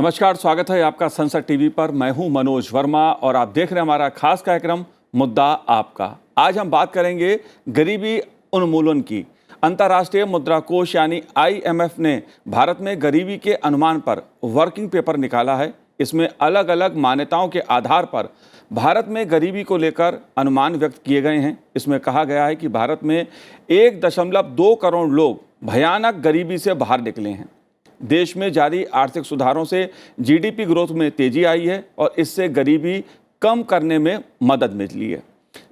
नमस्कार, स्वागत है आपका संसद टीवी पर। मैं हूं मनोज वर्मा और आप देख रहे हैं हमारा खास कार्यक्रम मुद्दा आपका। आज हम बात करेंगे गरीबी उन्मूलन की। अंतर्राष्ट्रीय मुद्रा कोष यानी IMF ने भारत में गरीबी के अनुमान पर वर्किंग पेपर निकाला है। इसमें अलग अलग मान्यताओं के आधार पर भारत में गरीबी को लेकर अनुमान व्यक्त किए गए हैं। इसमें कहा गया है कि भारत में 1.2 करोड़ लोग भयानक गरीबी से बाहर निकले हैं। देश में जारी आर्थिक सुधारों से GDP ग्रोथ में तेजी आई है और इससे गरीबी कम करने में मदद मिली है।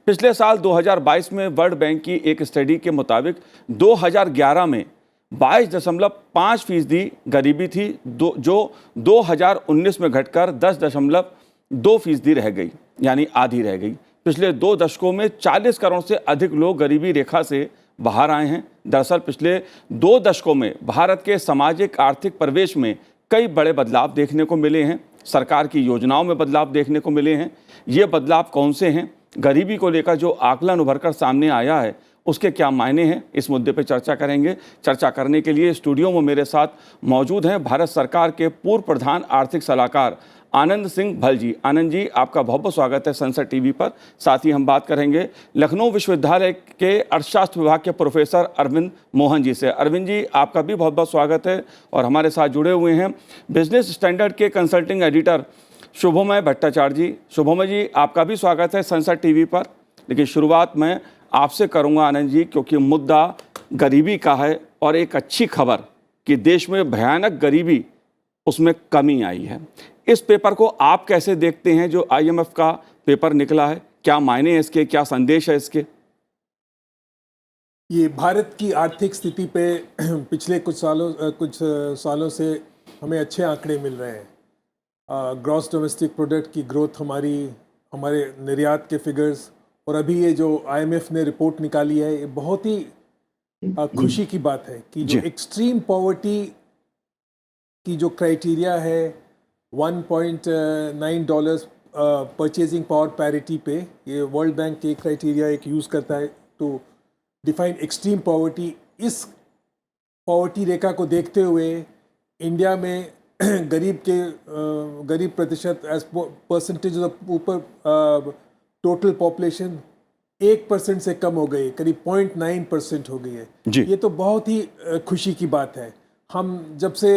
पिछले साल 2022 में वर्ल्ड बैंक की एक स्टडी के मुताबिक 2011 में 22.5% गरीबी थी, जो 2019 में घटकर 10.2% रह गई, यानी आधी रह गई। पिछले 2 दशकों में 40 करोड़ से अधिक लोग गरीबी रेखा से बाहर आए हैं। दरअसल पिछले 2 दशकों में भारत के सामाजिक आर्थिक परिवेश में कई बड़े बदलाव देखने को मिले हैं। सरकार की योजनाओं में बदलाव देखने को मिले हैं। ये बदलाव कौन से हैं? गरीबी को लेकर जो आकलन उभरकर सामने आया है उसके क्या मायने हैं? इस मुद्दे पर चर्चा करेंगे। चर्चा करने के लिए स्टूडियो में मेरे साथ मौजूद हैं भारत सरकार के पूर्व प्रधान आर्थिक सलाहकार आनंद सिंह भल जी। आनंद जी, आपका बहुत बहुत स्वागत है संसद टीवी पर। साथ ही हम बात करेंगे लखनऊ विश्वविद्यालय के अर्थशास्त्र विभाग के प्रोफेसर अरविंद मोहन जी से। अरविंद जी, आपका भी बहुत बहुत स्वागत है। और हमारे साथ जुड़े हुए हैं बिजनेस स्टैंडर्ड के कंसल्टिंग एडिटर शुभमय भट्टाचार्य जी। शुभमय जी, आपका भी स्वागत है संसद टीवी पर। लेकिन शुरुआत मैं आपसे करूँगा आनंद जी, क्योंकि मुद्दा गरीबी का है और एक अच्छी खबर कि देश में भयानक गरीबी उसमें कमी आई है। इस पेपर को आप कैसे देखते हैं जो IMF का पेपर निकला है? क्या मायने हैं इसके, क्या संदेश है इसके? ये भारत की आर्थिक स्थिति पे पिछले कुछ सालों से हमें अच्छे आंकड़े मिल रहे हैं। ग्रॉस डोमेस्टिक प्रोडक्ट की ग्रोथ, हमारे निर्यात के फिगर्स, और अभी ये जो IMF ने रिपोर्ट निकाली है, ये बहुत ही खुशी की बात है कि जो एक्सट्रीम पॉवर्टी की जो क्राइटेरिया है $1.9 परचेजिंग पावर पैरिटी पे, ये वर्ल्ड बैंक के क्राइटेरिया एक यूज़ करता है टू डिफाइन एक्सट्रीम पॉवर्टी। इस पॉवर्टी रेखा को देखते हुए इंडिया में गरीब प्रतिशत एज परसेंटेज ऑफ ऊपर टोटल पॉपुलेशन 1% से कम हो गई, करीब 0.9% हो गई है। ये तो बहुत ही खुशी की बात है। हम जब से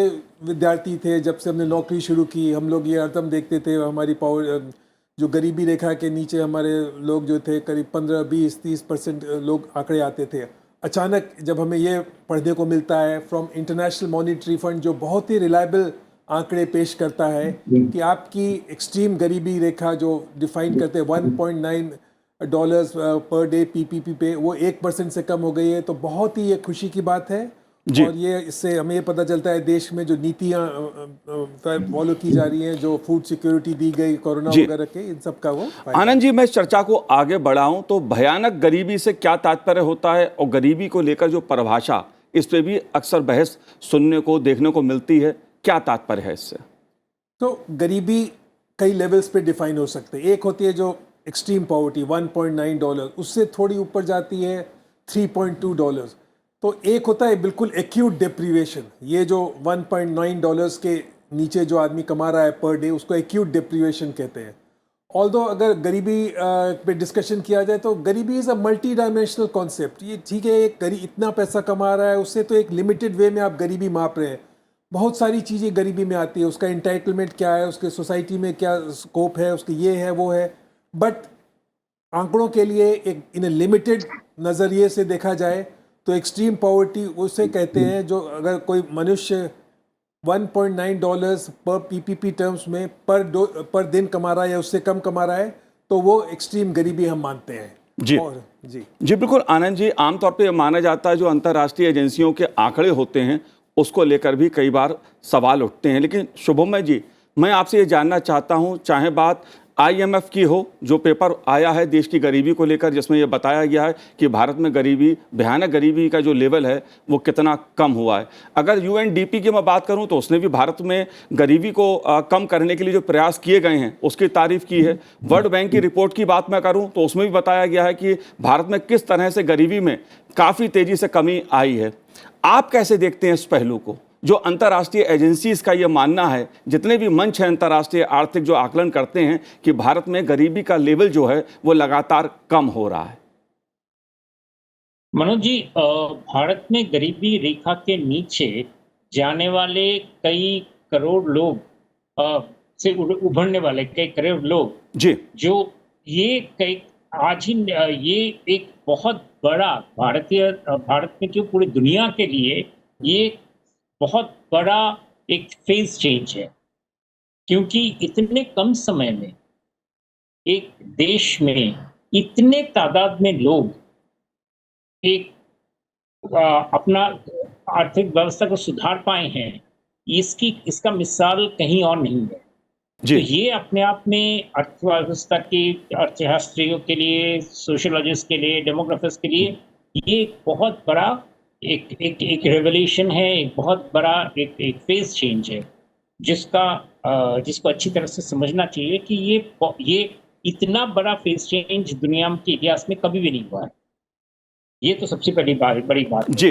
विद्यार्थी थे, जब से हमने नौकरी शुरू की, हम लोग ये हरदम देखते थे हमारी पावर जो गरीबी रेखा के नीचे हमारे लोग जो थे, करीब 15, 20, 30% लोग आंकड़े आते थे। अचानक जब हमें ये पढ़ने को मिलता है फ्रॉम इंटरनेशनल मॉनिटरी फंड, जो बहुत ही रिलायबल आंकड़े पेश करता है कि आपकी एक्सट्रीम गरीबी रेखा जो डिफाइन करते हैं $1.9 पर डे PPP पे, वो 1% से कम हो गई है। तो बहुत ही ये खुशी की बात है। और ये इससे हमें ये पता चलता है देश में जो नीतियाँ फॉलो की जा रही हैं, जो फूड सिक्योरिटी दी गई कोरोना वगैरह के, इन सब का वो आनंद जी, मैं इस चर्चा को आगे बढ़ाऊं तो भयानक गरीबी से क्या तात्पर्य होता है और गरीबी को लेकर जो परिभाषा, इस पे भी अक्सर बहस सुनने को देखने को मिलती है। क्या तात्पर्य है इससे? तो गरीबी कई लेवल्स पे डिफाइन हो सकते हैं। एक होती है जो एक्सट्रीम पॉवर्टी $1.9, उससे थोड़ी ऊपर जाती है $3.2। तो एक होता है बिल्कुल एक्यूट डिप्रीवेशन। ये जो $1.9 के नीचे जो आदमी कमा रहा है पर डे, उसको एक्यूट डिप्रीवेशन कहते हैं। ऑल्दो अगर गरीबी पे डिस्कशन किया जाए तो गरीबी is a multi dimensional concept. ये ठीक है, एक गरीब इतना पैसा कमा रहा है, उससे तो एक लिमिटेड वे में आप गरीबी माप रहे हैं। बहुत सारी चीज़ें गरीबी में आती है, उसका एंटाइटलमेंट क्या है, उसके सोसाइटी में क्या स्कोप है, उसके ये है वो है। बट आंकड़ों के लिए एक इन लिमिटेड नज़रिए से देखा जाए तो एक्सट्रीम पॉवर्टी उसे कहते हैं जो अगर कोई मनुष्य $1.9 पर PPP टर्म्स में पर दिन कमा रहा है या उससे कम कमा रहा है, तो वो एक्सट्रीम गरीबी हम मानते हैं। जी बिल्कुल आनंद जी, आमतौर पे माना जाता है जो अंतर्राष्ट्रीय एजेंसियों के आंकड़े होते हैं उसको लेकर भी कई बार सवाल उठते हैं। लेकिन शुभमय जी, मैं आपसे ये जानना चाहता हूँ, चाहे बात IMF की हो, जो पेपर आया है देश की गरीबी को लेकर, जिसमें यह बताया गया है कि भारत में गरीबी, भयानक गरीबी का जो लेवल है वो कितना कम हुआ है। अगर UNDP की मैं बात करूं तो उसने भी भारत में गरीबी को कम करने के लिए जो प्रयास किए गए हैं उसकी तारीफ की है। वर्ल्ड बैंक की रिपोर्ट की बात मैं करूं तो उसमें भी बताया गया है कि भारत में किस तरह से गरीबी में काफ़ी तेज़ी से कमी आई है। आप कैसे देखते हैं इस पहलू को? जो अंतर्राष्ट्रीय एजेंसीज का ये मानना है, जितने भी मंच हैं अंतर्राष्ट्रीय आर्थिक जो आकलन करते हैं कि भारत में गरीबी का लेवल जो है वो लगातार कम हो रहा है? मनोज जी, भारत में गरीबी रेखा के नीचे जाने वाले कई करोड़ लोग से उभरने वाले कई करोड़ लोग जी जो ये कई आज ही ये एक बहुत बड़ा भारत में क्यों पूरी दुनिया के लिए ये बहुत बड़ा एक फेज चेंज है, क्योंकि इतने कम समय में एक देश में इतने तादाद में लोग एक अपना आर्थिक व्यवस्था को सुधार पाए हैं, इसका मिसाल कहीं और नहीं है। तो जी ये अपने आप में अर्थव्यवस्था की अर्थशास्त्रियों के लिए, सोशियोलॉजिस्ट के लिए, डेमोग्राफर्स के लिए ये एक बहुत बड़ा एक रेवोल्यूशन है, एक बहुत बड़ा एक फेज चेंज है, जिसको अच्छी तरह से समझना चाहिए कि ये इतना बड़ा फेज चेंज दुनिया के इतिहास में कभी भी नहीं हुआ है। ये तो सबसे बड़ी बात है। जी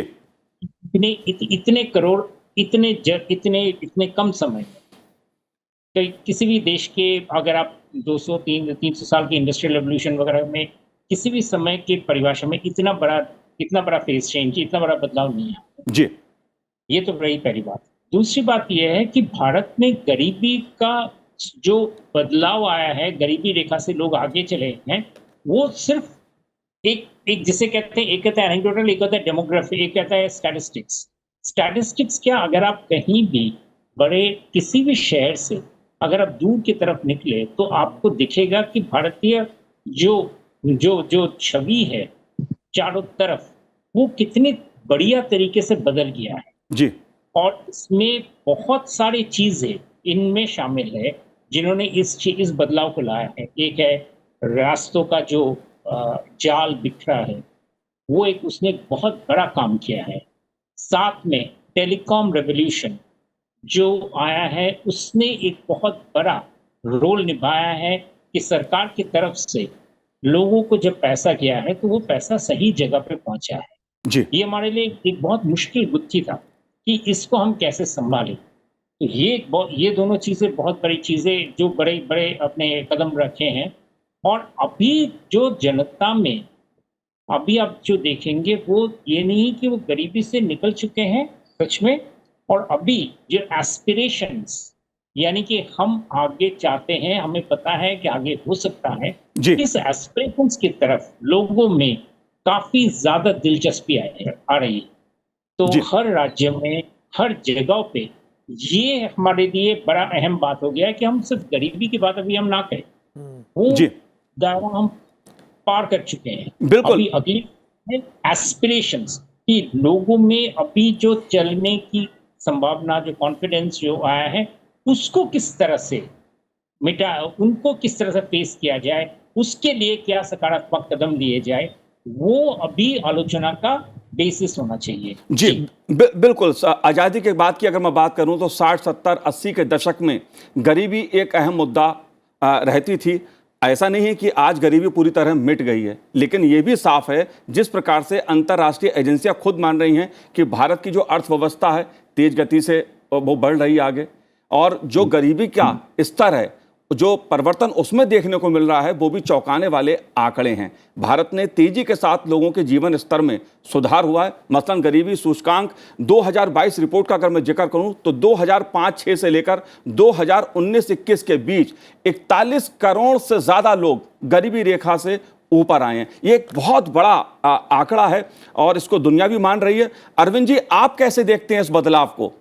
इतने करोड़ इतने कम समय में किसी भी देश के, अगर आप 200-300 साल की इंडस्ट्रियल रेवोल्यूशन वगैरह में किसी भी समय के परिभाषा में इतना बड़ा फेज चेंज, इतना बड़ा बदलाव नहीं है। जी ये तो रही पहली बात। दूसरी बात यह है कि भारत में गरीबी का जो बदलाव आया है, गरीबी रेखा से लोग आगे चले हैं, वो सिर्फ एक जिसे कहते हैं, एक कहता है एनेक्डोटल, एक कहता है डेमोग्राफी, एक कहता है स्टैटिस्टिक्स क्या, अगर आप कहीं भी बड़े किसी भी शहर से अगर आप दूर की तरफ निकले तो आपको दिखेगा कि भारतीय जो छवि है चारों तरफ, वो कितने बढ़िया तरीके से बदल गया है। जी और इसमें बहुत सारी चीजें इनमें शामिल है जिन्होंने इस बदलाव को लाया है। एक है रास्तों का जो जाल बिखरा है, वो उसने बहुत बड़ा काम किया है। साथ में टेलीकॉम रेवोल्यूशन जो आया है, उसने एक बहुत बड़ा रोल निभाया है कि सरकार की तरफ से लोगों को जब पैसा गया है तो वो पैसा सही जगह पे पहुंचा है। जी ये हमारे लिए एक बहुत मुश्किल गुत्थी था कि इसको हम कैसे संभालें। तो ये दोनों चीजें बहुत बड़ी चीजें जो बड़े बड़े अपने कदम रखे हैं। और अभी जो जनता में अभी आप जो देखेंगे वो ये नहीं कि वो गरीबी से निकल चुके हैं सच में, और अभी जो एस्पिरेशंस, यानी कि हम आगे चाहते हैं, हमें पता है कि आगे हो सकता है, जी इस एस्पिरेशंस की तरफ लोगों में काफी ज्यादा दिलचस्पी आ रही है। तो जी हर राज्य में, हर जगह पे ये हमारे लिए बड़ा अहम बात हो गया है कि हम सिर्फ गरीबी की बात अभी हम ना करें, वो जी दायरा हम पार कर चुके हैं। बिल्कुल। अभी अगली एस्पिरेशंस कि लोगों में अभी जो चलने की संभावना, जो कॉन्फिडेंस जो आया है, उसको किस तरह से उनको किस तरह से फेस किया जाए, उसके लिए क्या सकारात्मक कदम लिए जाए, वो अभी आलोचना का बेसिस होना चाहिए। जी बिल्कुल। आज़ादी के बाद की अगर मैं बात करूं तो 60, 70, 80 के दशक में गरीबी एक अहम मुद्दा रहती थी। ऐसा नहीं है कि आज गरीबी पूरी तरह मिट गई है, लेकिन ये भी साफ है जिस प्रकार से अंतर्राष्ट्रीय एजेंसियां खुद मान रही हैं कि भारत की जो अर्थव्यवस्था है तेज गति से वो बढ़ रही है आगे, और जो गरीबी का स्तर है, जो परिवर्तन उसमें देखने को मिल रहा है, वो भी चौंकाने वाले आंकड़े हैं। भारत ने तेजी के साथ लोगों के जीवन स्तर में सुधार हुआ है। मसलन गरीबी सूचकांक 2022 रिपोर्ट का अगर मैं जिक्र करूं तो 2005-06 से लेकर 2019-21 के बीच 41 करोड़ से ज़्यादा लोग गरीबी रेखा से ऊपर आए हैं। ये एक बहुत बड़ा आंकड़ा है और इसको दुनिया भी मान रही है। अरविंद जी, आप कैसे देखते हैं इस बदलाव को?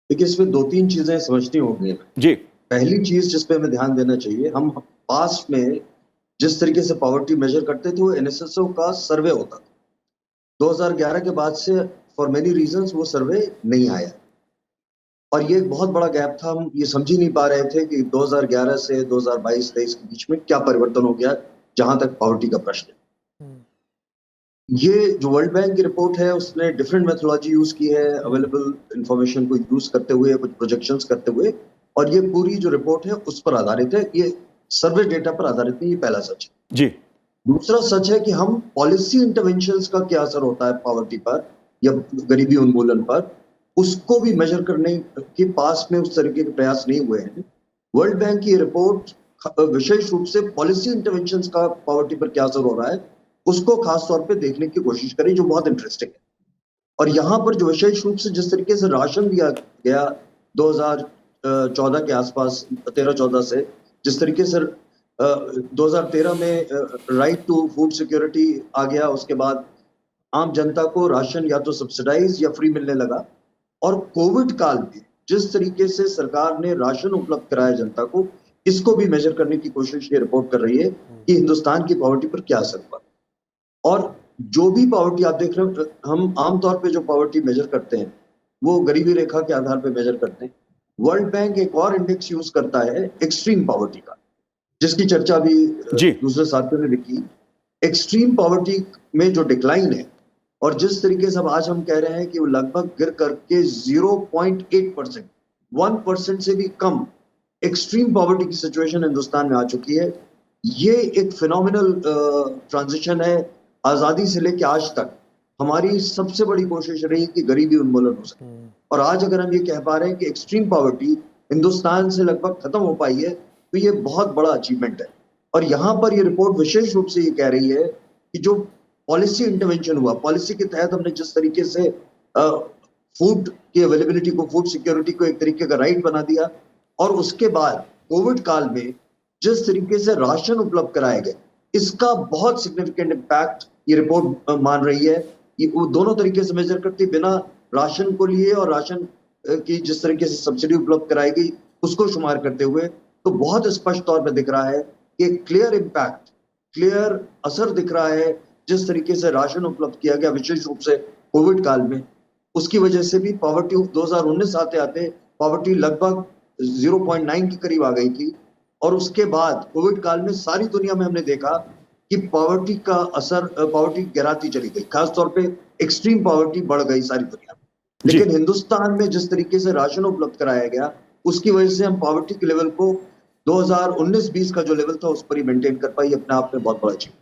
देखिए, इसमें 2-3 चीजें समझनी होंगी जी। पहली चीज जिस पे हमें ध्यान देना चाहिए, हम पास्ट में जिस तरीके से पॉवर्टी मेजर करते थे वो एनएसएसओ का सर्वे होता था। 2011 के बाद से फॉर मेनी रीजंस वो सर्वे नहीं आया और ये एक बहुत बड़ा गैप था। हम ये समझ ही नहीं पा रहे थे कि 2011 से 2022-23 के बीच में क्या परिवर्तन हो गया जहां तक पॉवर्टी का प्रश्न है। ये जो वर्ल्ड बैंक की रिपोर्ट है उसने डिफरेंट मेथोडोलॉजी यूज की है, अवेलेबल इंफॉर्मेशन को यूज करते हुए, कुछ प्रोजेक्शंस करते हुए, और ये पूरी जो रिपोर्ट है उस पर आधारित है, ये सर्वे डेटा पर आधारित नहीं। ये पहला सच है। जी। दूसरा सच है कि हम पॉलिसी इंटरवेंशंस का क्या असर होता है पॉवर्टी पर, या गरीबी उन्मूलन पर, उसको भी मेजर करने के पास में उस तरीके के प्रयास नहीं हुए हैं। वर्ल्ड बैंक की रिपोर्ट विशेष रूप से पॉलिसी इंटरवेंशंस का पॉवर्टी पर क्या असर हो रहा है उसको खास तौर पे देखने की कोशिश करें, जो बहुत इंटरेस्टिंग है। और यहाँ पर जो विशेष रूप से जिस तरीके से राशन दिया गया 2014 के आसपास, 13-14 से, जिस तरीके से 2013 में राइट टू फूड सिक्योरिटी आ गया, उसके बाद आम जनता को राशन या तो सब्सिडाइज या फ्री मिलने लगा, और कोविड काल में जिस तरीके से सरकार ने राशन उपलब्ध कराया जनता को, इसको भी मेजर करने की कोशिश ये रिपोर्ट कर रही है कि हिंदुस्तान की पॉवर्टी पर क्या असर हुआ। और जो भी पॉवर्टी आप देख रहे हो, हम आमतौर पे जो पॉवर्टी मेजर करते हैं वो गरीबी रेखा के आधार पे मेजर करते हैं। वर्ल्ड बैंक एक और इंडेक्स यूज करता है एक्सट्रीम पॉवर्टी का, जिसकी चर्चा भी दूसरे साथियों ने लिखी। एक्सट्रीम पॉवर्टी में जो डिक्लाइन है, और जिस तरीके से आज हम कह रहे हैं कि वो लगभग गिर करके 0.8%, 1% से भी कम एक्सट्रीम पॉवर्टी की सिचुएशन हिंदुस्तान में आ चुकी है। ये एक फिनोमिनल ट्रांजिशन है। आजादी से लेकर आज तक हमारी सबसे बड़ी कोशिश रही कि गरीबी उन्मूलन हो सके, और आज अगर हम ये कह पा रहे हैं कि एक्सट्रीम पॉवर्टी हिंदुस्तान से लगभग खत्म हो पाई है, तो ये बहुत बड़ा अचीवमेंट है। और यहाँ पर ये रिपोर्ट विशेष रूप से ये कह रही है कि जो पॉलिसी इंटरवेंशन हुआ, पॉलिसी के तहत हमने जिस तरीके से फूड की अवेलेबिलिटी को, फूड सिक्योरिटी को एक तरीके का राइट बना दिया, और उसके बाद कोविड काल में जिस तरीके से राशन उपलब्ध कराए गए, इसका बहुत सिग्निफिकेंट इम्पैक्ट ये रिपोर्ट मान रही है। ये वो दोनों तरीके से मेजर करती है, बिना राशन को लिए और राशन की जिस तरीके से सब्सिडी उपलब्ध कराई गई उसको शुमार करते हुए, तो बहुत स्पष्ट तौर पर दिख रहा है कि क्लियर इम्पैक्ट, क्लियर असर दिख रहा है जिस तरीके से राशन उपलब्ध किया गया विशेष रूप से कोविड काल में। उसकी वजह से भी पॉवर्टी 2019 आते आते पॉवर्टी लगभग 0.9 के करीब आ गई थी, और उसके बाद कोविड काल में सारी दुनिया में हमने देखा कि पॉवर्टी का असर, पॉवर्टी गिराती चली गई, खासतौर पे एक्सट्रीम पॉवर्टी बढ़ गई सारी दुनिया में। लेकिन हिंदुस्तान में जिस तरीके से राशन उपलब्ध कराया गया, उसकी वजह से हम पॉवर्टी के लेवल को 2019-20 का जो लेवल था उस पर ही मेंटेन कर पाई। अपने आप में बहुत बड़ा अचीवमेंट।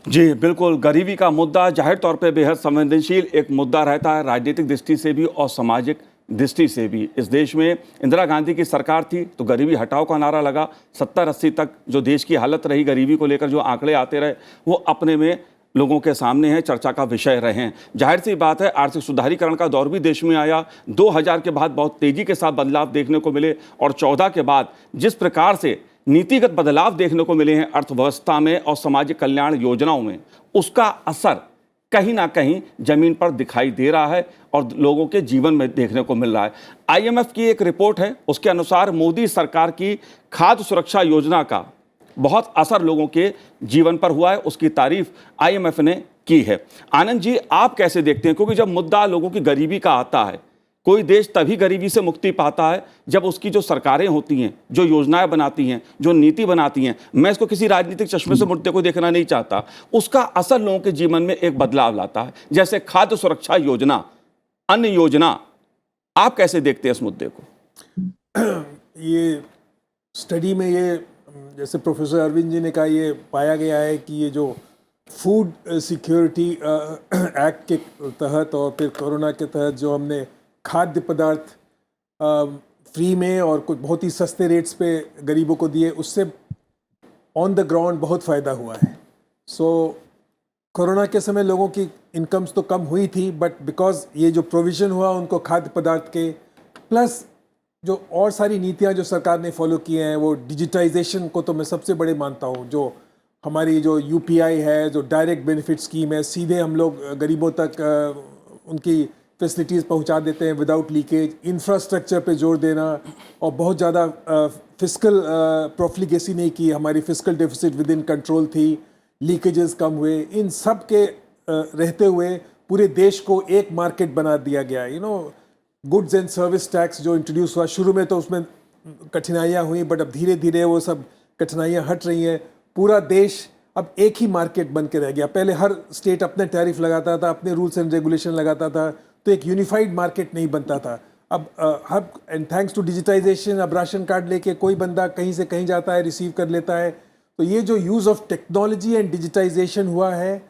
जी बिल्कुल, गरीबी का मुद्दा जाहिर तौर पे बेहद संवेदनशील एक मुद्दा रहता है, राजनीतिक दृष्टि से भी और सामाजिक दृष्टि से भी। इस देश में इंदिरा गांधी की सरकार थी तो गरीबी हटाओ का नारा लगा। 70-80 तक जो देश की हालत रही गरीबी को लेकर, जो आंकड़े आते रहे, वो अपने में लोगों के सामने हैं, चर्चा का विषय रहे हैं। जाहिर सी बात है आर्थिक सुधारीकरण का दौर भी देश में आया। 2000 के बाद बहुत तेजी के साथ बदलाव देखने को मिले, और 14 के बाद जिस प्रकार से नीतिगत बदलाव देखने को मिले हैं अर्थव्यवस्था में और सामाजिक कल्याण योजनाओं में, उसका असर कहीं ना कहीं जमीन पर दिखाई दे रहा है और लोगों के जीवन में देखने को मिल रहा है। IMF की एक रिपोर्ट है, उसके अनुसार मोदी सरकार की खाद्य सुरक्षा योजना का बहुत असर लोगों के जीवन पर हुआ है। उसकी तारीफ IMF ने की है। आनंद जी, आप कैसे देखते हैं? क्योंकि जब मुद्दा लोगों की गरीबी का आता है, कोई देश तभी गरीबी से मुक्ति पाता है जब उसकी जो सरकारें होती हैं, जो योजनाएं बनाती हैं, जो नीति बनाती हैं, मैं इसको किसी राजनीतिक चश्मे से मुद्दे को देखना नहीं चाहता, उसका असर लोगों के जीवन में एक बदलाव लाता है, जैसे खाद्य सुरक्षा योजना, अन्य योजना। आप कैसे देखते हैं इस मुद्दे को? ये स्टडी में ये, जैसे प्रोफेसर अरविंद जी ने कहा, ये पाया गया है कि ये जो फूड सिक्योरिटी एक्ट के तहत और फिर कोरोना के तहत जो हमने खाद्य पदार्थ फ्री में और कुछ बहुत ही सस्ते रेट्स पे गरीबों को दिए, उससे ऑन द ग्राउंड बहुत फ़ायदा हुआ है। सो कोरोना के समय लोगों की इनकम्स तो कम हुई थी, बट बिकॉज ये जो प्रोविज़न हुआ उनको खाद्य पदार्थ के, प्लस जो और सारी नीतियां जो सरकार ने फॉलो किए हैं, वो डिजिटाइजेशन को तो मैं सबसे बड़े मानता हूँ। जो हमारी जो UPI है, जो डायरेक्ट बेनिफिट स्कीम है, सीधे हम लोग गरीबों तक उनकी फैसिलिटीज़ पहुंचा देते हैं विदाउट लीकेज। इंफ्रास्ट्रक्चर पे जोर देना, और बहुत ज़्यादा फिस्कल प्रोफ्लिगेसी नहीं की, हमारी fiscal deficit with in control थी, लीकेजेस कम हुए। इन सब के रहते हुए पूरे देश को एक मार्केट बना दिया गया। गुड्स एंड सर्विस टैक्स जो इंट्रोड्यूस हुआ, शुरू में तो उसमें कठिनाइयाँ हुई, बट अब धीरे धीरे वो सब कठिनाइयाँ हट रही हैं। पूरा देश अब एक ही मार्केट बन के रह गया। पहले हर स्टेट अपने टैरिफ लगाता था, अपने रूल्स एंड रेगुलेशन लगाता था, तो एक यूनिफाइड मार्केट नहीं बनता था। अब एंड थैंक्स टू डिजिटाइजेशन, अब राशन कार्ड लेके कोई बंदा कहीं से कहीं जाता है, रिसीव कर लेता है। तो ये जो use of technology and digitization हुआ है,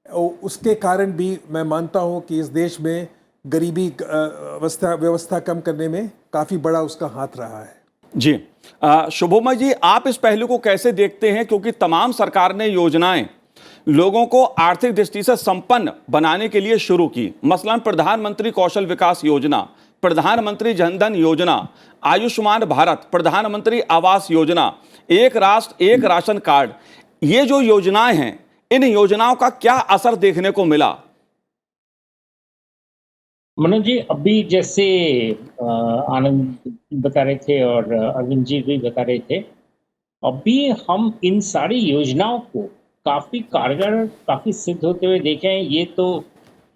उसके कारण भी मैं मानता हूं कि इस देश में गरीबी व्यवस्था कम करने में काफ़ी बड़ा उसका हाथ रहा है। जी, शुभमय जी, आप इस पहलू को कैसे देखते हैं, क्योंकि तमाम सरकार ने योजनाएं लोगों को आर्थिक दृष्टि से संपन्न बनाने के लिए शुरू की, मसलन प्रधानमंत्री कौशल विकास योजना, प्रधानमंत्री जनधन योजना, आयुष्मान भारत, प्रधानमंत्री आवास योजना, एक राष्ट्र एक राशन कार्ड, ये जो योजनाएं हैं, इन योजनाओं का क्या असर देखने को मिला? मनोज जी, अभी जैसे आनंद बता रहे थे और अरविंद जी भी बता रहे थे, अभी हम इन सारी योजनाओं को काफी कारगर, काफी सिद्ध होते हुए देखे हैं। ये तो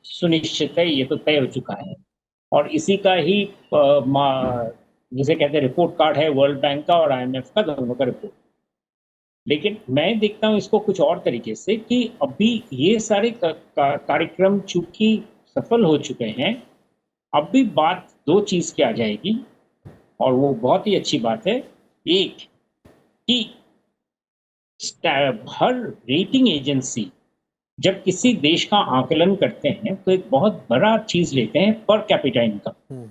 सुनिश्चित है, ये तो तय हो चुका है और इसी का ही जिसे कहते हैं रिपोर्ट कार्ड है वर्ल्ड बैंक का और IMF का, दोनों का रिपोर्ट। लेकिन मैं देखता हूँ इसको कुछ और तरीके से कि अभी ये सारे कार्यक्रम चूंकि सफल हो चुके हैं, अभी बात दो चीज की आ जाएगी और वो बहुत ही अच्छी बात है। एक कि हर रेटिंग एजेंसी जब किसी देश का आकलन करते हैं तो एक बहुत बड़ा चीज लेते हैं पर कैपिटा इनकम।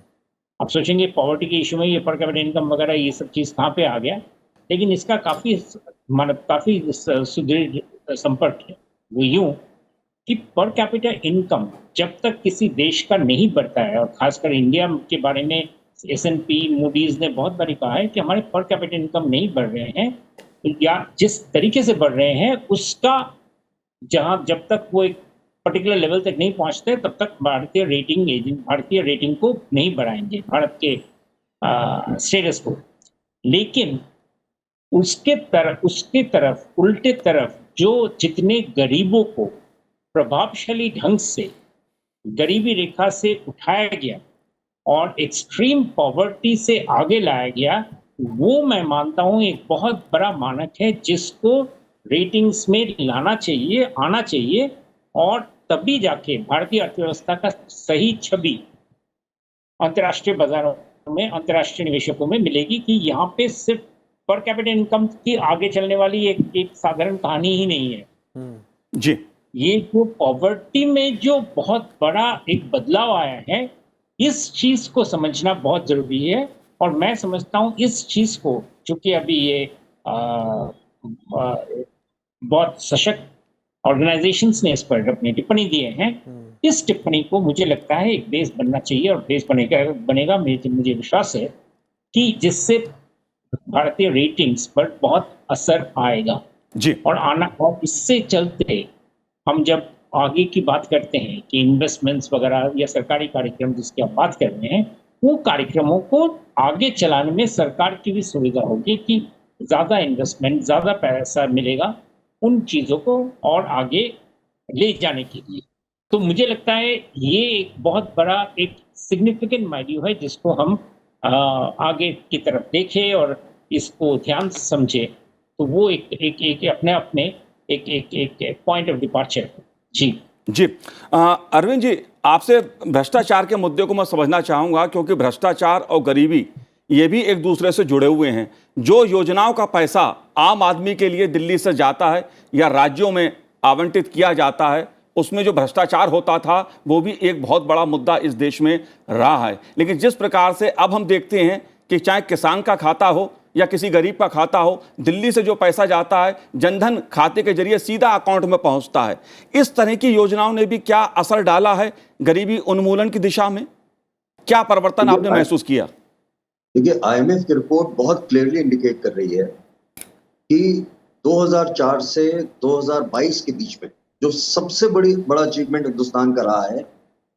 आप सोचेंगे पॉवर्टी के इशू में ये पर कैपिटा इनकम वगैरह ये सब चीज कहाँ पे आ गया, लेकिन इसका काफी सुदृढ़ संपर्क है। वो यूं कि पर कैपिटा इनकम जब तक किसी देश का नहीं बढ़ता है, और खासकर इंडिया के बारे में S&P मूडीज ने बहुत बारी कहा है कि हमारे पर कैपिटा इनकम नहीं बढ़ रहे हैं, या जिस तरीके से बढ़ रहे हैं उसका जब तक वो एक पर्टिकुलर लेवल तक नहीं पहुंचते तब तक भारतीय रेटिंग को नहीं बढ़ाएंगे, भारत के स्टेटस को। लेकिन उसके तरफ उल्टे तरफ जो जितने गरीबों को प्रभावशाली ढंग से गरीबी रेखा से उठाया गया और एक्सट्रीम पॉवर्टी से आगे लाया गया, वो मैं मानता हूं एक बहुत बड़ा मानक है जिसको रेटिंग्स में आना चाहिए और तभी जाके भारतीय अर्थव्यवस्था का सही छवि अंतर्राष्ट्रीय बाजारों में, अंतर्राष्ट्रीय निवेशकों में मिलेगी कि यहाँ पे सिर्फ पर कैपिटा इनकम की आगे चलने वाली एक साधारण कहानी ही नहीं है जी। ये जो पॉवर्टी में जो बहुत बड़ा एक बदलाव आया है, इस चीज को समझना बहुत जरूरी है। और मैं समझता हूँ इस चीज को, चूंकि अभी ये बहुत सशक्त ऑर्गेनाइजेशंस ने इस पर अपनी टिप्पणी दिए हैं, इस टिप्पणी को मुझे लगता है एक बेस बनना चाहिए और बेस बनेगा मुझे विश्वास है कि जिससे भारतीय रेटिंग्स पर बहुत असर आएगा जी। और इससे चलते हम जब आगे की बात करते हैं कि इन्वेस्टमेंट्स वगैरह या सरकारी कार्यक्रम जिसकी आप बात कर रहे हैं, वो कार्यक्रमों को आगे चलाने में सरकार की भी सुविधा होगी कि ज्यादा इन्वेस्टमेंट, ज्यादा पैसा मिलेगा उन चीजों को और आगे ले जाने के लिए। तो मुझे लगता है ये एक बहुत बड़ा एक सिग्निफिकेंट माइल्यूम है जिसको हम आगे की तरफ देखें और इसको ध्यान से समझे, तो वो एक अपने आप में एक पॉइंट ऑफ डिपार्चर है। जी जी। अरविंद जी, आपसे भ्रष्टाचार के मुद्दे को मैं समझना चाहूँगा, क्योंकि भ्रष्टाचार और गरीबी ये भी एक दूसरे से जुड़े हुए हैं। जो योजनाओं का पैसा आम आदमी के लिए दिल्ली से जाता है या राज्यों में आवंटित किया जाता है, उसमें जो भ्रष्टाचार होता था वो भी एक बहुत बड़ा मुद्दा इस देश में रहा है। लेकिन जिस प्रकार से अब हम देखते हैं कि चाहे किसान का खाता हो या किसी गरीब का खाता हो, दिल्ली से जो पैसा जाता है जनधन खाते के जरिए सीधा अकाउंट में पहुंचता है। इस तरह की योजनाओं ने भी क्या असर डाला है गरीबी उन्मूलन की दिशा में? क्या परिवर्तन आपने महसूस किया? देखिए, IMF की रिपोर्ट बहुत क्लियरली इंडिकेट कर रही है कि 2004 से 2022 के बीच में जो सबसे बड़ा अचीवमेंट हिंदुस्तान का रहा है,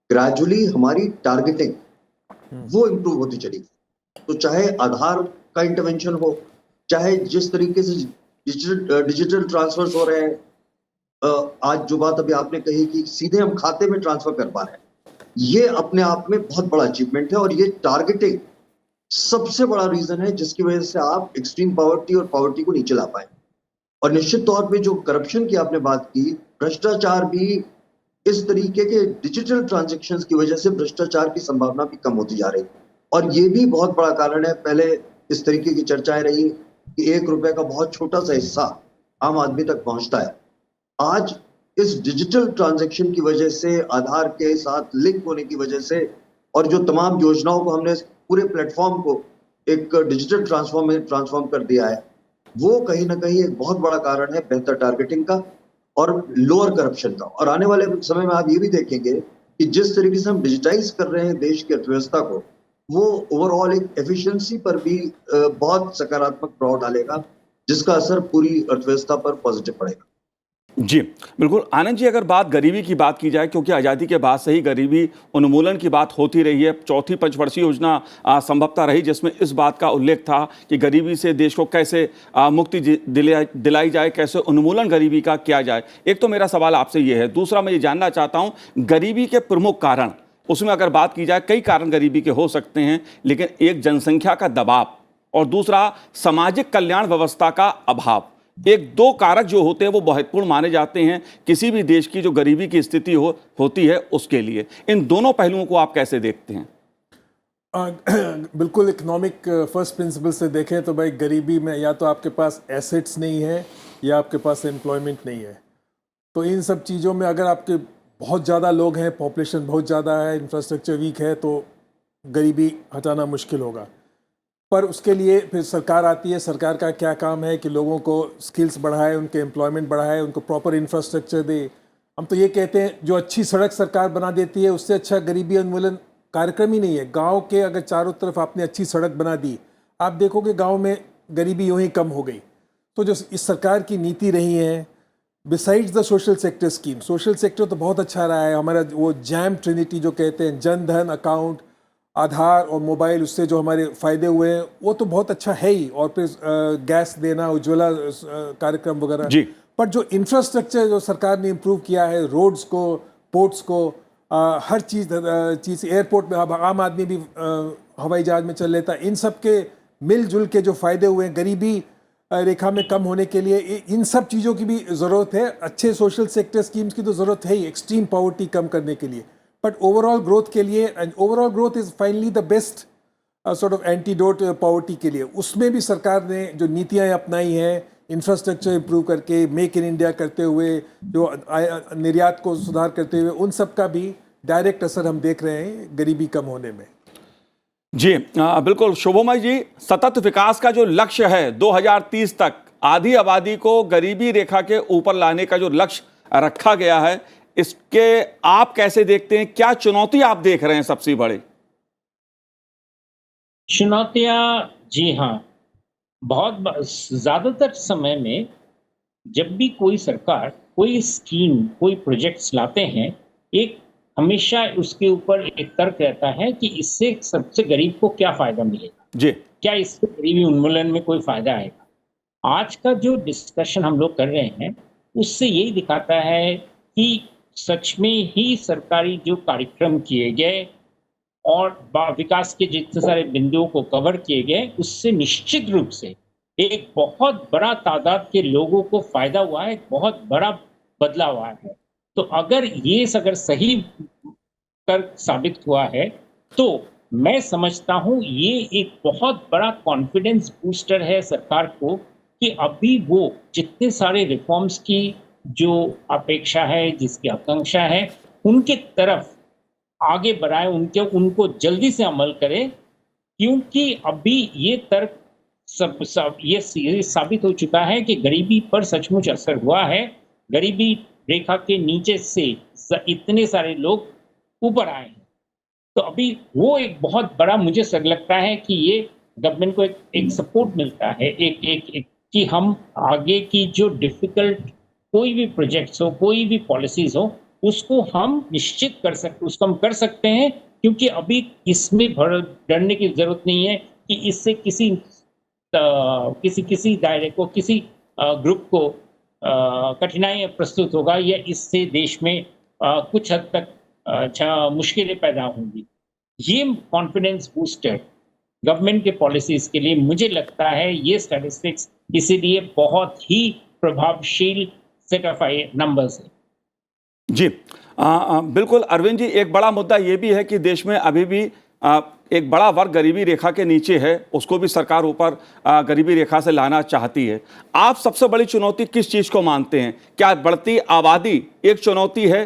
ग्रेजुअली हमारी टारगेटिंग वो इम्प्रूव होती चली गई। तो चाहे आधार का इंटरवेंशन हो, चाहे जिस तरीके से डिजिटल ट्रांसफर्स हो रहे हैं, आज जो बात अभी आपने कही कि सीधे हम खाते में ट्रांसफर कर पा रहे हैं, ये अपने आप में बहुत बड़ा अचीवमेंट है। और ये टारगेटिंग सबसे बड़ा रीजन है जिसकी वजह से आप एक्सट्रीम पॉवर्टी और पॉवर्टी को नीचे ला पाए। और निश्चित तौर पे जो करप्शन की आपने बात की, भ्रष्टाचार भी इस तरीके के डिजिटल ट्रांजैक्शंस की वजह से भ्रष्टाचार की संभावना भी कम होती जा रही। और ये भी बहुत बड़ा कारण है। पहले इस तरीके की चर्चाएं रही कि 1 रुपए का बहुत छोटा सा हिस्सा आम आदमी तक पहुंचता है। आज इस डिजिटल ट्रांजैक्शन की वजह से, आधार के साथ लिंक होने की वजह से, और जो तमाम योजनाओं को हमने पूरे प्लेटफॉर्म को एक डिजिटल ट्रांसफॉर्म कर दिया है, वो कहीं ना कहीं एक बहुत बड़ा कारण है बेहतर टारगेटिंग का और लोअर करप्शन का। और आने वाले समय में आप ये भी देखेंगे कि जिस तरीके से हम डिजिटाइज कर रहे हैं देश की अर्थव्यवस्था को, वो ओवरऑल एक एफिशिएंसी पर भी बहुत सकारात्मक प्रभाव डालेगा, जिसका असर पूरी अर्थव्यवस्था पर पॉजिटिव पड़ेगा। जी बिल्कुल आनंद जी, अगर बात गरीबी की बात की जाए, क्योंकि आज़ादी के बाद से ही गरीबी उन्मूलन की बात होती रही है। चौथी पंचवर्षीय योजना संभवतः रही जिसमें इस बात का उल्लेख था कि गरीबी से देश को कैसे मुक्ति दिलाई जाए, कैसे उन्मूलन गरीबी का किया जाए। एक तो मेरा सवाल आपसे ये है। दूसरा मैं ये जानना चाहता हूँ, गरीबी के प्रमुख कारण, उसमें अगर बात की जाए, कई कारण गरीबी के हो सकते हैं, लेकिन एक जनसंख्या का दबाव और दूसरा सामाजिक कल्याण व्यवस्था का अभाव, एक दो कारक जो होते हैं वो महत्वपूर्ण माने जाते हैं किसी भी देश की जो गरीबी की स्थिति होती है उसके लिए। इन दोनों पहलुओं को आप कैसे देखते हैं? बिल्कुल, इकोनॉमिक फर्स्ट प्रिंसिपल से देखें तो भाई गरीबी में या तो आपके पास एसेट्स नहीं है या आपके पास एम्प्लॉयमेंट नहीं है। तो इन सब चीज़ों में अगर आपके बहुत ज़्यादा लोग हैं, पॉपुलेशन बहुत ज़्यादा है, इंफ्रास्ट्रक्चर वीक है, तो गरीबी हटाना मुश्किल होगा। पर उसके लिए फिर सरकार आती है। सरकार का क्या काम है कि लोगों को स्किल्स बढ़ाए, उनके एम्प्लॉयमेंट बढ़ाए, उनको प्रॉपर इंफ्रास्ट्रक्चर दे। हम तो ये कहते हैं जो अच्छी सड़क सरकार बना देती है उससे अच्छा गरीबी उन्मूलन कार्यक्रम ही नहीं है। गांव के अगर चारों तरफ आपने अच्छी सड़क बना दी, आप देखोगे गांव में गरीबी यूं ही कम हो गई। तो जो इस सरकार की नीति रही है, besides the social sector scheme, social sector तो बहुत अच्छा रहा है हमारा। वो जैम ट्रिनिटी जो कहते हैं, जन धन अकाउंट, आधार और मोबाइल, उससे जो हमारे फ़ायदे हुए हैं वो तो बहुत अच्छा है ही। और फिर गैस देना, उज्ज्वला कार्यक्रम वगैरह जी। पर जो इंफ्रास्ट्रक्चर जो सरकार ने इम्प्रूव किया है, रोड्स को, पोर्ट्स को, हर चीज़ एयरपोर्ट में अब आम आदमी भी हवाई जहाज़ में चल लेता है। इन सब के मिलजुल के जो फ़ायदे हुए हैं गरीबी रेखा में कम होने के लिए, इन सब चीज़ों की भी ज़रूरत है। अच्छे सोशल सेक्टर स्कीम्स की तो ज़रूरत है ही एक्सट्रीम पॉवर्टी कम करने के लिए। बट ओवरऑल ग्रोथ के लिए, and overall growth is finally the best sort of antidote poverty के लिए, उसमें भी सरकार ने जो नीतियाँ अपनाई हैं, इंफ्रास्ट्रक्चर इंप्रूव करके, मेक इन इंडिया करते हुए, जो निर्यात को सुधार करते हुए, उन सब का भी डायरेक्ट असर हम देख रहे हैं गरीबी कम होने में। जी बिल्कुल शुभमय जी, सतत विकास का जो लक्ष्य है 2030 तक आधी आबादी को गरीबी रेखा के ऊपर लाने का जो लक्ष्य रखा गया है, इसके आप कैसे देखते हैं? क्या चुनौती आप देख रहे हैं सबसे बड़ी? चुनौतियां, जी हाँ, बहुत ज्यादातर समय में जब भी कोई सरकार कोई स्कीम, कोई प्रोजेक्ट्स लाते हैं, एक हमेशा उसके ऊपर एक तर्क रहता है कि इससे सबसे गरीब को क्या फायदा मिलेगा जी, क्या इससे गरीबी उन्मूलन में कोई फायदा आएगा। आज का जो डिस्कशन हम लोग कर रहे हैं उससे यही दिखाता है कि सच में ही सरकारी जो कार्यक्रम किए गए और विकास के जितने सारे बिंदुओं को कवर किए गए, उससे निश्चित रूप से एक बहुत बड़ा तादाद के लोगों को फायदा हुआ है, एक बहुत बड़ा बदलाव आया है। तो अगर सही तर्क साबित हुआ है तो मैं समझता हूं ये एक बहुत बड़ा कॉन्फिडेंस बूस्टर है सरकार को कि अभी वो जितने सारे रिफॉर्म्स की जो अपेक्षा है, जिसकी आकांक्षा है, उनके तरफ आगे बढ़ाए, उनको जल्दी से अमल करे, क्योंकि अभी ये तर्क ये साबित हो चुका है कि गरीबी पर सचमुच असर हुआ है। गरीबी रेखा के नीचे से इतने सारे लोग ऊपर आए हैं। तो अभी वो एक बहुत बड़ा, मुझे लगता है कि ये गवर्नमेंट को एक सपोर्ट मिलता है, एक कि हम आगे की जो डिफिकल्ट कोई भी प्रोजेक्ट्स हो, कोई भी पॉलिसीज हो, उसको हम निश्चित उसको हम कर सकते हैं, क्योंकि अभी इसमें डरने की जरूरत नहीं है कि इससे किसी दायरे को, किसी ग्रुप को कठिनाई प्रस्तुत होगा या इससे देश में कुछ हद तक मुश्किलें पैदा होंगी। ये कॉन्फिडेंस बूस्टर गवर्नमेंट के पॉलिसीज के लिए मुझे लगता है ये स्टैटिस्टिक्स इसीलिए बहुत ही प्रभावशील सेट ऑफ नंबर्स है। जी बिल्कुल अरविंद जी, एक बड़ा मुद्दा ये भी है कि देश में अभी भी एक बड़ा वर्ग गरीबी रेखा के नीचे है, उसको भी सरकार ऊपर गरीबी रेखा से लाना चाहती है। आप सबसे बड़ी चुनौती किस चीज को मानते हैं? क्या बढ़ती आबादी एक चुनौती है?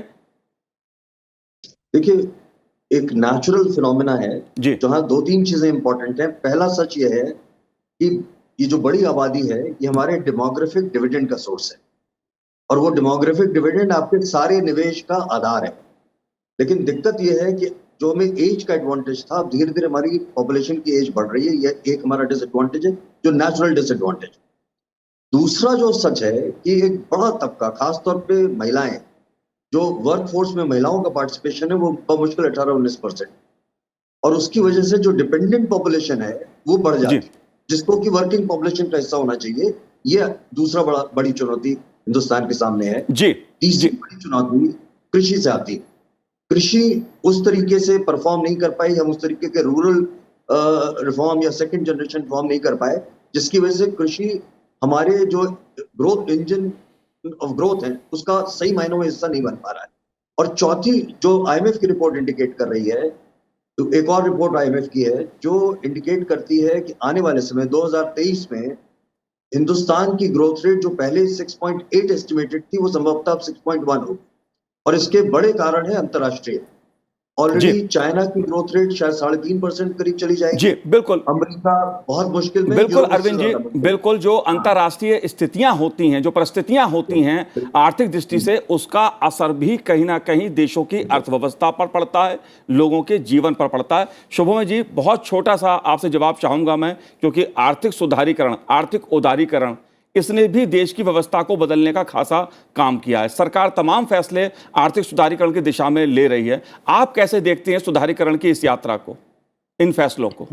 देखिए, एक नेचुरल फिनोमेना है जी। जहां दो तीन चीजें इंपॉर्टेंट हैं। पहला सच ये है कि ये जो बड़ी आबादी है ये हमारे डेमोग्राफिक डिविडेंड का सोर्स है, और वो डेमोग्राफिक डिविडेंड आपके सारे निवेश का आधार है। लेकिन दिक्कत ये है कि जो हमें एज का एडवांटेज था, अब धीरे धीरे हमारी पॉपुलेशन की एज बढ़ रही है। यह एक हमारा डिसएडवांटेज है, जो नेचुरल डिसएडवांटेज। दूसरा जो सच है कि एक बड़ा तबका, खासतौर पे महिलाएं, जो वर्क फोर्स में महिलाओं का पार्टिसिपेशन है वो बमुश्किल 18-19%, और उसकी वजह से जो डिपेंडेंट पॉपुलेशन है वो बढ़ जाती है, जिसको कि वर्किंग पॉपुलेशन का हिस्सा होना चाहिए। ये दूसरा बड़ी चुनौती हिंदुस्तान के सामने है। तीसरी बड़ी चुनौती कृषि से आती है। कृषि उस तरीके से परफॉर्म नहीं कर पाई, हम उस तरीके के रूरल रिफॉर्म या सेकंड जनरेशन फॉर्म नहीं कर पाए, जिसकी वजह से कृषि हमारे जो ग्रोथ इंजन ऑफ ग्रोथ है उसका सही मायनों में हिस्सा नहीं बन पा रहा है। और चौथी जो आईएमएफ की रिपोर्ट इंडिकेट कर रही है, तो एक और रिपोर्ट आईएमएफ की है जो इंडिकेट करती है कि आने वाले समय 2023 में हिंदुस्तान की ग्रोथ रेट जो पहले 6.8 एस्टिमेटेड थी वो संभवतः अब 6.1 होगी, और इसके बड़े कारण है अंतर्राष्ट्रीय। ऑलरेडी चाइना की ग्रोथ रेट शायद 3.5% करीब चली जाएगी। जी बिल्कुल। अमेरिका बहुत मुश्किल में। बिल्कुल अरविंद जी, बिल्कुल। जो अंतर्राष्ट्रीय स्थितियां होती हैं, जो परिस्थितियां होती हैं आर्थिक दृष्टि से, उसका असर भी कहीं ना कहीं देशों की अर्थव्यवस्था पर पड़ता है, लोगों के जीवन पर पड़ता है। शुभमय जी, बहुत छोटा सा आपसे जवाब चाहूंगा मैं, क्योंकि आर्थिक सुधारीकरण, आर्थिक उदारीकरण, इसने भी देश की व्यवस्था को बदलने का खासा काम किया है। सरकार तमाम फैसले आर्थिक सुधारीकरण की दिशा में ले रही है। आप कैसे देखते हैं सुधारीकरण की इस यात्रा को, इन फैसलों को?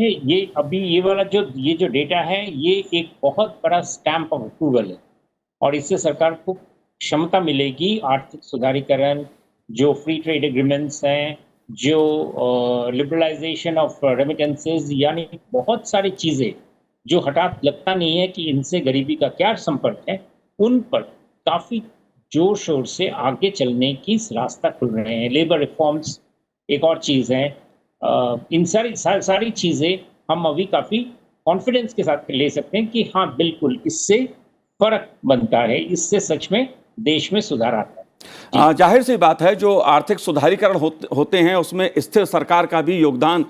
ये अभी ये वाला ये जो डेटा है ये एक बहुत बड़ा स्टैंप ऑफ अप्रूवल है, और इससे सरकार को क्षमता मिलेगी आर्थिक सुधारीकरण, जो फ्री ट्रेड एग्रीमेंट्स हैं, जो लिबरलाइजेशन ऑफ रेमिटेंसेज, यानी बहुत सारी चीजें जो हठात लगता नहीं है कि इनसे गरीबी का क्या संपर्क है, उन पर काफी जोर शोर से आगे चलने की रास्ता खुल रहे हैं। लेबर रिफॉर्म्स एक और चीज है। इन सारी चीजें हम अभी काफी कॉन्फिडेंस के साथ ले सकते हैं कि हाँ बिल्कुल इससे फर्क बनता है, इससे सच में देश में सुधार आता है। जाहिर सी बात है, जो आर्थिक सुधारीकरण होते हैं उसमें स्थिर सरकार का भी योगदान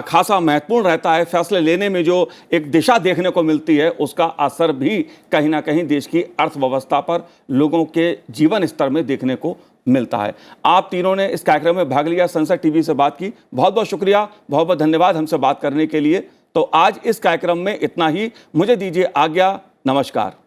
खासा महत्वपूर्ण रहता है। फैसले लेने में जो एक दिशा देखने को मिलती है उसका असर भी कहीं ना कहीं देश की अर्थव्यवस्था पर, लोगों के जीवन स्तर में देखने को मिलता है। आप तीनों ने इस कार्यक्रम में भाग लिया, संसद टीवी से बात की, बहुत बहुत शुक्रिया, बहुत बहुत धन्यवाद हमसे बात करने के लिए। तो आज इस कार्यक्रम में इतना ही, मुझे दीजिए आज्ञा, नमस्कार।